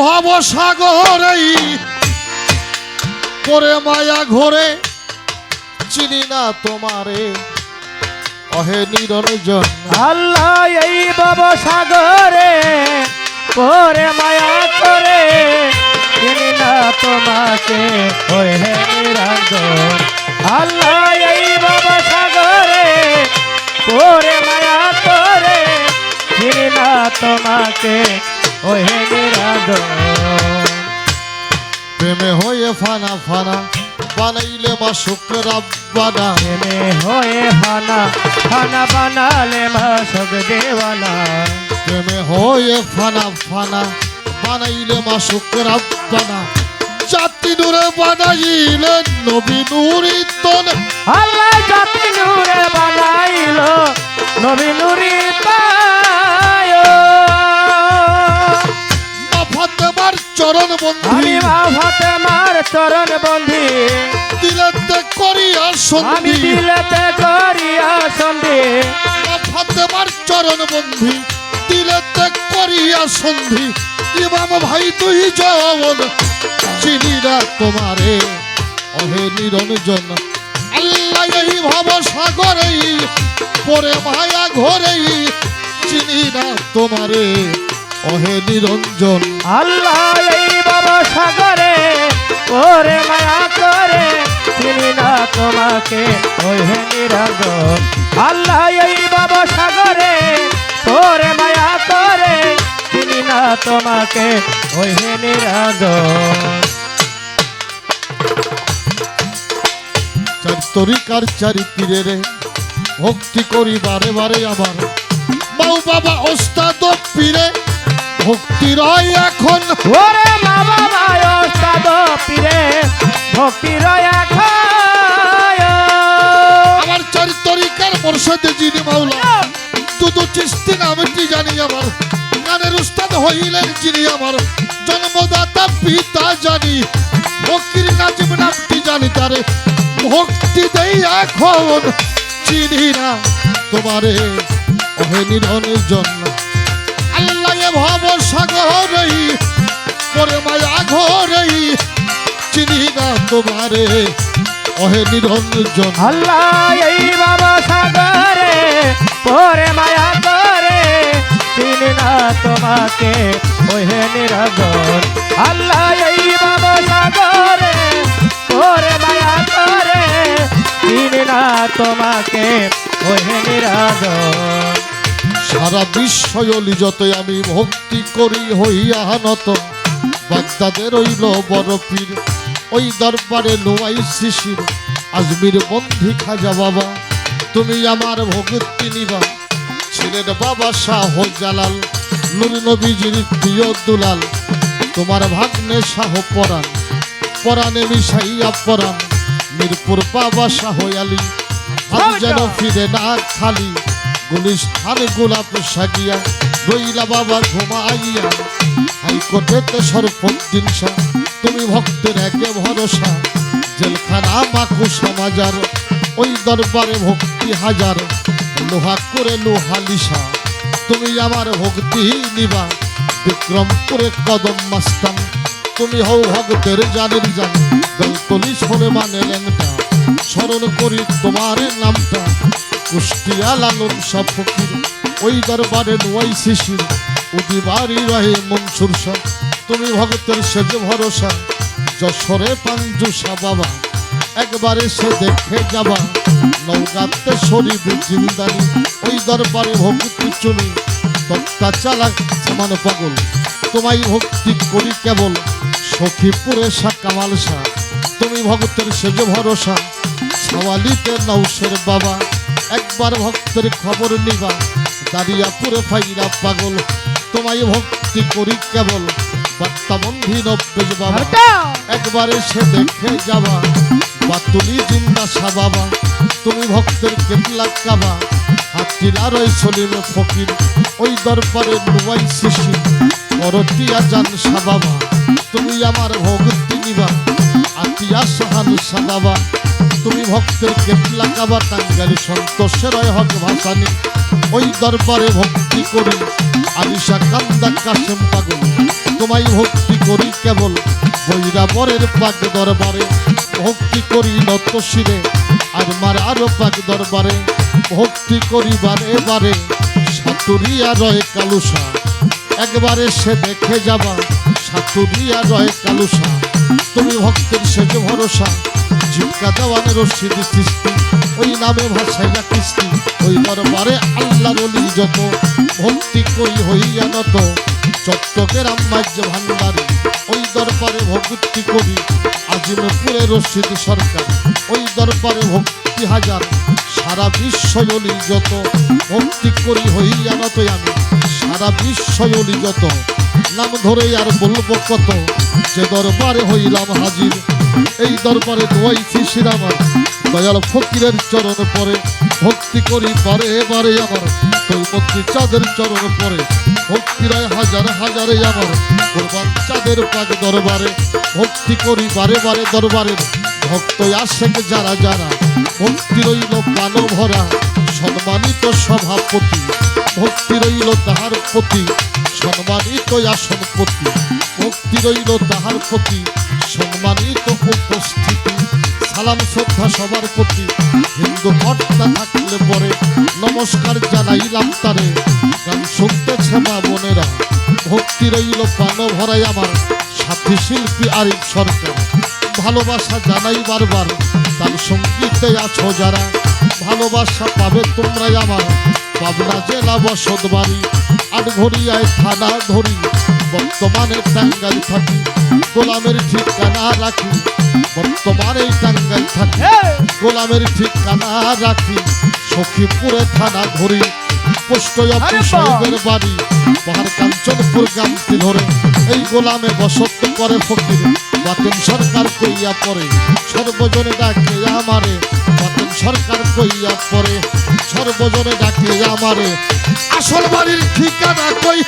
ভব সাগরেই করে মায়া ঘোরে চিনি না তোমারে অহে নিরঞ্জন। আল্লাহ এই ভব সাগরে করে মায়া করে চিনি না তোমাকে ওহে নিরঞ্জন। আল্লাহ এই ভব সাগরে করে মায়া করে চিনি না তোমাকে ওহে নিরঞ্জন। প্রেমে হয়ে ফানা ফানা বানাইলে মা শুক্র রাব্বানা। প্রেমে হয়ে ফানা ফানা বানালে মা সব দেওয়ানা। প্রেমে হয়ে ফানা ফানা বানাইলে মা শুক্র রাব্বানা। জাতি নূরে বানাইলে নবী নূরিতন। আল্লাহ জাতি নূরে বানাইলো নবী নূরিতায়। মা ফাতেমার চরণ বন্ধি আমি মা ফাতেমার চরণ বন্ধি। দিলেতে করিয়া আমি সন্ধি। দিলেতে করিয়া সন্ধি। মা ফাতেমার চরণ বন্ধি দিলেতে করিয়া সন্ধি। ইমাম ভাই তুই জন চিনি না তোমারে অহে নিরঞ্জন। আল্লাহ এই ভব সাগরেই পরে মায়া ঘরেই চিনি না তোমারে অহে নিরঞ্জন। আল্লাহ এই ভব সাগরে ওরে মায়া করে চিনি না তোমাকে ওহে নিরঞ্জন। আল্লাহ এই ভব সাগরে ওরে মায়া করে চিনি না তোমাকে ওহে নিরঞ্জন। চার তরিকার চারি পীরে রে ভক্তি করি বারে বারে আমার মাও বাবা ওস্তাদ পীরে ভক্তি রয় এখন। ওরে মা বাবা ওস্তাদ পীরে ভক্তি রয় এখন। আমার চার তরিকার মোরশেদে যিনি মাওলা দুদু চিস্তি নামটি জানি আমার। গানের উস্তাদ হইলেন যিনি আমার জন্মদাতা পিতা জানি। ফকির নাজিম নামটি জানি তারে ভক্তি দেই এখন চিনি না তোমারে অহে নিরঞ্জন। আল্লাহ ভব সাগরেই পরে মায়া ঘরেই চিনি না তোমারে অহে নিরঞ্জন। আল্লাহ এই বাবা সাগরে পরে মায়া করে চিনি না তোমাকে ওহে নিরঞ্জন। আল্লাহ এই বাবা সাগরে পরে মায়া করে চিনি না তোমাকে ওহে নিরঞ্জন। সারা বিশ্বয়লি যতই আমি ভক্তি করি হইয়া নত বাগদাদের রইল বড় পীর ওই দরবারে নোয়াই শিশির আজমির বন্ধি খাজা বাবা তুমি আমার ভক্তি নিবা। ছিলেন বাবা শাহ জালাল নূর নবীজির প্রিয় দুলাল। তোমার ভাগ্নে শাহ পরাণ পরাণে মিশাইয়া পরাণ। মিরপুর বাবা শাহ আলী আজ যেন ফিরে না খালি। গুলিস্তান গোলাপ সাজিয়া রইলা বাবা ঘুমাইয়া। হাইকোর্টেতে সরফুদ্দিন শাহ তুমি ভক্তের একে ভরসা। জেলখানা মাকুসা মাজার ওই দরবারে ভক্তি হাজার। লোহা করে লোহালিশা তুমি আমার ভক্তি নিবা। বিক্রমপুরে কদম মাস্তান তুমি হও ভক্তের জানের জান। গলতলি সরে মানে লেনটা স্মরণ করি তোমার নামটা। কুষ্টিয়া লালন সব ফকির ওই দরবারে নোয়াই শিশির। উদিবাড়ি রহে মনসুর শাহ তুমি ভক্তের সেজ ভরসা। যশোরে পাঞ্জুসা বাবা একবারে সে দেখে যাবা। নৌকাতে শরীফ জিন্দানি ওই দরবারে ভক্তি চুনি। তক্তা চালাক সমান পাগল তোমায় ভক্তি করি কেবল। সখীপুরে শাহ কামাল শাহ তুমি ভক্তের সেজ ভরসা। সওয়ালিতে নৌশের বাবা একবার ভক্তের খবর নিবা। দাঁড়িয়াপুরে ফাইরা পাগল তোমায় ভক্তি করি কেবল। বার্তাবন্ধি নব্বেজ বাবা একবারে সে দেখে যাবা। বাতুলি জিন্দা শাহ বাবা তুমি ভক্তের কেবলা কাবা। হাতিলার ওই সলিম ফকির ওই দরবারে নুয়াই শিশির। করতিয়া জান শাহ বাবা তুমি আমার ভক্তি নিবা। আতিয়া সাহান শাহ বাবা তুমি ভক্তের কেবলা কাবা। টাঙ্গাইল সন্তোষের হক ভাসানি ওই দরবারে ভক্তি করি। আলিশা কান্দা কাশেম পাগল তোমায় ভক্তি করি কেবল বৈরাবরের পাক দরবারে, ভক্তি করি নত শিরে আর মার আরো পাক দরবারে, ভক্তি করি বারে বারে সাতুরিয়া রয় কালুসা, একবারে সে দেখে যাবা সাতুরিয়া রয় কালুসা। তুমি ভক্তের সেজ ভরসা, ঝিটকা দেওয়ানের রশিদ সৃষ্টি, ওই নামে ভাসাইয়া কৃষ্টি, ওই দরবারে আল্লাহর ওলি যত, ভক্তি করি হইয়া নত চট্টগ্রাম মাঝ ভান্ডারী, ওই দরবারে ভক্তি করি আজিমপুরে রশিদ সরকার, ওই দরবারে ভক্তি হাজার সারা বিশ্বয় ওলি যত, ভক্তি করি হইয়া নত আমি সারা বিশ্বয় ওলি যত, নাম ধরে আর বলবো কত, যে দরবারে হইলাম হাজির, এই দরবারে দোয়াইছি শিরামার দয়াল ফকিরের চরণ পরে, ভক্তি করি বারে বারে আমার তৈমন্ত্রী চাঁদের চরণ পরে, ভক্তি রায় হাজার হাজারে আমার কোরবান চাঁদের পাক দরবারে, ভক্তি করি বারে বারে দরবারের ভক্ত আশেক যারা যারা, ভক্তি রইল প্রাণ ভরা সম্মানিত সভাপতি, ভক্তি রইল তাহার প্রতি সম্মানিত আসনপতি, ভক্তি রইল তাহার প্রতি সম্মানিত উপস্থিতি, সালাম শ্রদ্ধা সবার প্রতি, হিন্দু কর্তা থাকলে পরে নমস্কার জানাইলাম তারে, গান শুনতেছে মা বোনেরা, ভক্তি রইল প্রাণ ভরাই আমার সাথী শিল্পী আরিফ সরকার, ভালোবাসা জানাই বারবার তার সঙ্গীতে আছো যারা, ভালোবাসা পাবে তোমরাই আমার পাবনা জেলা বসত বাড়ি, আটঘরিয়ায় থানা ধরি বর্তমানে টাঙ্গাইল থাকি, গোলামের ঠিকানা রাখি বর্তমানে টাঙ্গাইল থাকি, গোলামের ঠিকানা রাখি সখীপুরে থানা ধরি, পোস্ট অফিস সাহেবের বাড়ি পাহাড় কাঞ্চনপুর গ্রামটি ধরে, এই গোলামে বসত করে ফকির বাতেন সরকার কইয়া পরে, সর্বজনে ডাকে আমারে বাতেন সরকার কইয়া পরে, সর্বজনে ডাকে আমারে আসল বাড়ির ঠিকানা কই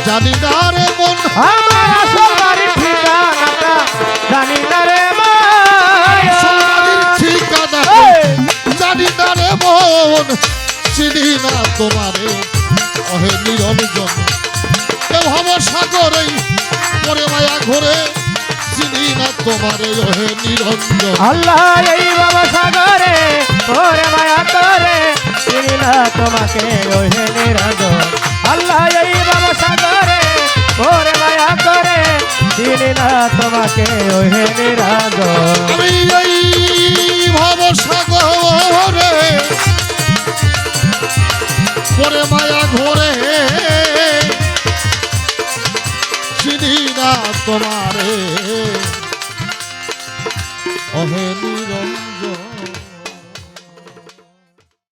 জানি না রে মন, আমার আসল বাড়ির ঠিকানাটা জানি না রে মন, আসল বাড়ির ঠিকানা কই জানি না রে মন, চিনি না তোমারে অহে নিরঞ্জন, এ ভব সাগরে পরে মায়া ঘরে, চিনি না তোমারে ওহে নিরঞ্জন, আল্লাহ এই বাবা সাগরে ওরে মায়া করে, চিনি না তোমাকে ওহে নিরঞ্জন, আল্লাহ এই বাবা সাগরে ওরে মায়া করে, চিনি না তোমাকে ওহে নিরঞ্জন, আমি এই ভব সাগরে পরে মায়া ঘরে, চিনি না তোমারে অহে নিরঞ্জন।